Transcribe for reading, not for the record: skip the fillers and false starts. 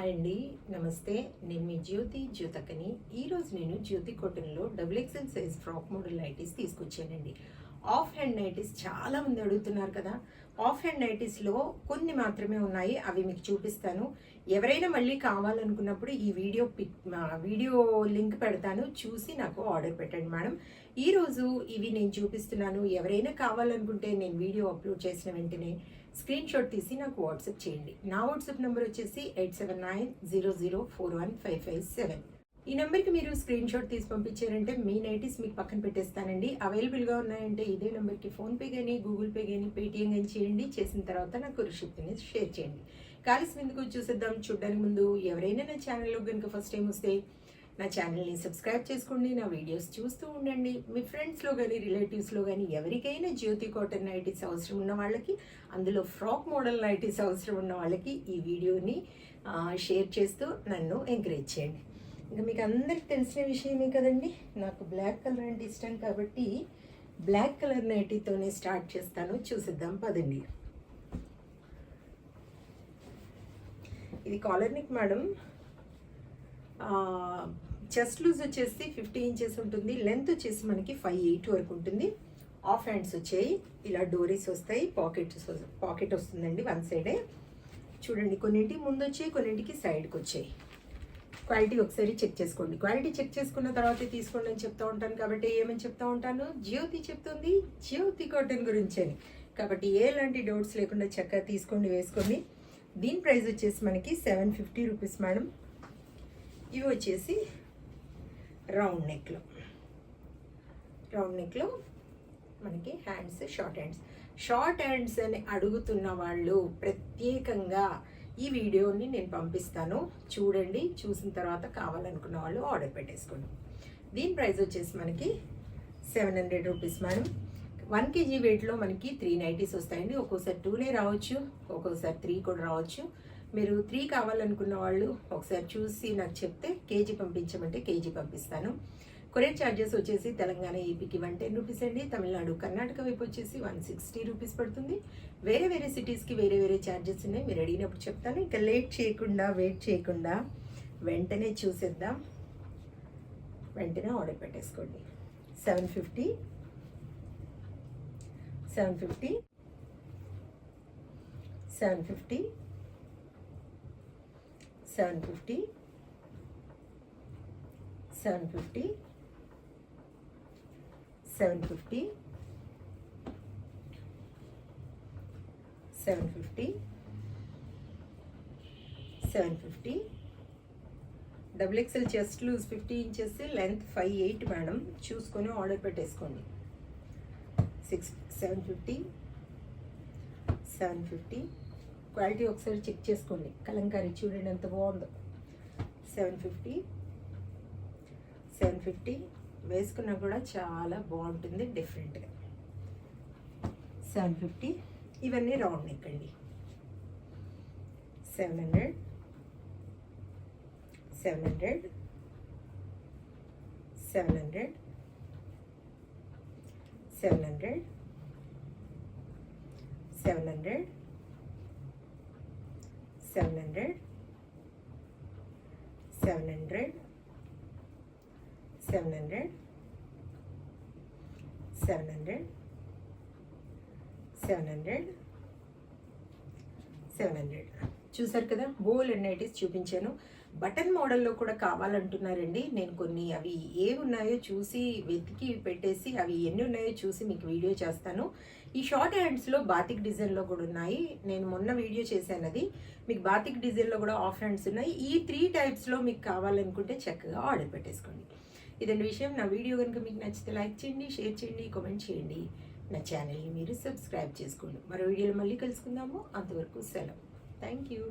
Hi అండి, నమస్తే. నేను మీ జ్యోతకని. ఈరోజు నేను జ్యోతి కాటన్లో XXL size frock model nighties తీసుకొచ్చానండి. ఆఫ్ హ్యాండ్ నైటీస్ చాలామంది అడుగుతున్నారు కదా. ఆఫ్ హ్యాండ్ నైటీస్లో కొన్ని మాత్రమే ఉన్నాయి, అవి మీకు చూపిస్తాను. ఎవరైనా మళ్ళీ కావాలనుకున్నప్పుడు ఈ వీడియో లింక్ పెడతాను, చూసి నాకు ఆర్డర్ పెట్టండి మేడం. ఈరోజు ఇవి నేను చూపిస్తున్నాను. ఎవరైనా కావాలనుకుంటే నేను వీడియో అప్లోడ్ చేసిన వెంటనే స్క్రీన్ షాట్ తీసి నాకు వాట్సాప్ చేయండి. నా వాట్సాప్ నెంబర్ వచ్చేసి 8790041557. ఈ నెంబర్కి మీరు స్క్రీన్ షాట్ తీసి పంపించారంటే మీ నైటీస్ మీకు పక్కన పెట్టేస్తానండి. అవైలబుల్గా ఉన్నాయంటే ఇదే నెంబర్కి ఫోన్పే కానీ, గూగుల్ పే కానీ, పేటిఎం కానీ చేయండి. చేసిన తర్వాత నాకు రిసిప్ట్ని షేర్ చేయండి. కాలిసి ఎందుకు చూసేద్దాం. చూడడానికి ముందు ఎవరైనా నా ఛానల్లో కనుక ఫస్ట్ టైం వస్తే నా ఛానల్ని సబ్స్క్రైబ్ చేసుకోండి. నా వీడియోస్ చూస్తూ ఉండండి. మీ ఫ్రెండ్స్లో కానీ, రిలేటివ్స్లో కానీ ఎవరికైనా జ్యోతి కాటన్ నైటీస్ అవసరం ఉన్న వాళ్ళకి, అందులో ఫ్రాక్ మోడల్ నైటీస్ అవసరం ఉన్న వాళ్ళకి ఈ వీడియోని షేర్ చేస్తూ నన్ను ఎంకరేజ్ చేయండి. ఇంకా మీకు అందరికి తెలిసిన విషయమే కదండి, నాకు బ్లాక్ కలర్ అంటే ఇష్టం కాబట్టి బ్లాక్ కలర్ నైటీతోనే స్టార్ట్ చేస్తాను. చూసిద్దాం పదండి. ఇది collar neck madam. Chest loose వచ్చేసి 50 ఇంచెస్ ఉంటుంది. లెంత్ వచ్చేసి మనకి 5'8" వరకు ఉంటుంది. ఆఫ్ హ్యాండ్స్ వచ్చాయి, ఇలా డోరీస్ వస్తాయి, పాకెట్ వస్తుందండి వన్ సైడే. చూడండి, కొన్నింటికి ముందు వచ్చాయి, కొన్నింటికి సైడ్కి వచ్చాయి. క్వాలిటీ ఒకసారి చెక్ చేసుకోండి. క్వాలిటీ చెక్ చేసుకున్న తర్వాతే తీసుకోండి అని చెప్తూ ఉంటాను కాబట్టి ఏమని చెప్తూ ఉంటాను, జ్యోతి చెప్తుంది జ్యోతి కాటన్ గురించి అని. కాబట్టి ఎలాంటి డౌట్స్ లేకుండా చక్కగా తీసుకోండి, వేసుకోండి. దీని ప్రైస్ వచ్చేసి మనకి 750 రూపీస్ మేడం. ఇవి వచ్చేసి రౌండ్ నెక్లో మనకి హ్యాండ్స్, షార్ట్ హ్యాండ్స్ అని అడుగుతున్న వాళ్ళు ప్రత్యేకంగా ఈ వీడియోని నేను పంపిస్తాను, చూడండి. చూసిన తర్వాత కావాలనుకున్న వాళ్ళు ఆర్డర్ పెట్టేసుకోండి. దీని ప్రైస్ వచ్చేసి మనకి 700 రూపీస్ మేడం. 1 kg వెయిట్లో మనకి 3 నైటీస్ వస్తాయండి. ఒక్కోసారి 2 రావచ్చు, ఒక్కోసారి 3 కూడా రావచ్చు. మీరు 3 కావాలనుకున్న వాళ్ళు ఒకసారి చూసి నాకు చెప్తే కేజీ పంపించమంటే కేజీ పంపిస్తాను. కొరియర్ ఛార్జెస్ వచ్చేసి తెలంగాణ ఏపీకి 110 రూపీస్ అండి. తమిళనాడు, కర్ణాటక వైపు వచ్చేసి 160 రూపీస్ పడుతుంది. వేరే సిటీస్కి వేరే ఛార్జెస్ ఉన్నాయి. మీరు అడిగినప్పుడు చెప్తాను. ఇంకా వెయిట్ చేయకుండా వెంటనే చూసేద్దాం. వెంటనే ఆర్డర్ పెట్టేసుకోండి. 750 750 750 750 750 750 750 750. XXL chest loose 50 inches, length 5'8" madam. చూసుకొని ఆర్డర్ పెట్టేసుకోండి. 750 750. క్వాలిటీ ఒకసారి చెక్ చేసుకోండి. కలంకారీ చూడండి ఎంత బాగుందో. 750 750 వేసుకున్నా కూడా చాలా బాగుంటుంది, డిఫరెంట్గా. 750. ఇవన్నీ రౌండ్ నెక్ అండి. 700 700 700 700 700 700 700 700 700 700 700. చూసారు కదా, బోల్ అండ్ నైటీస్ చూపించాను. బటన్ మోడల్లో కూడా కావాలంటున్నారండి. నేను కొన్ని అవి ఏవి ఉన్నాయో చూసి వెతికి పెట్టేసి అవి ఎన్ని ఉన్నాయో చూసి మీకు వీడియో చేస్తాను. ఈ షార్ట్ హ్యాండ్స్లో బాతిక్ డిజైన్లో కూడా ఉన్నాయి. నేను మొన్న వీడియో చేశాను, అది మీకు బాతిక్ డిజైన్లో కూడా ఆఫ్ హ్యాండ్స్ ఉన్నాయి. ఈ 3 టైప్స్లో మీకు కావాలనుకుంటే చక్కగా ఆర్డర్ పెట్టేసుకోండి. ఇదండి విషయం. నా వీడియో కనుక మీకు నచ్చితే లైక్ చేయండి, షేర్ చేయండి, కామెంట్ చేయండి. నా ఛానల్ని మీరు సబ్స్క్రైబ్ చేసుకోండి. మరో వీడియోలో మళ్ళీ కలుసుకుందాము. అంతవరకు సెలవు. Thank you.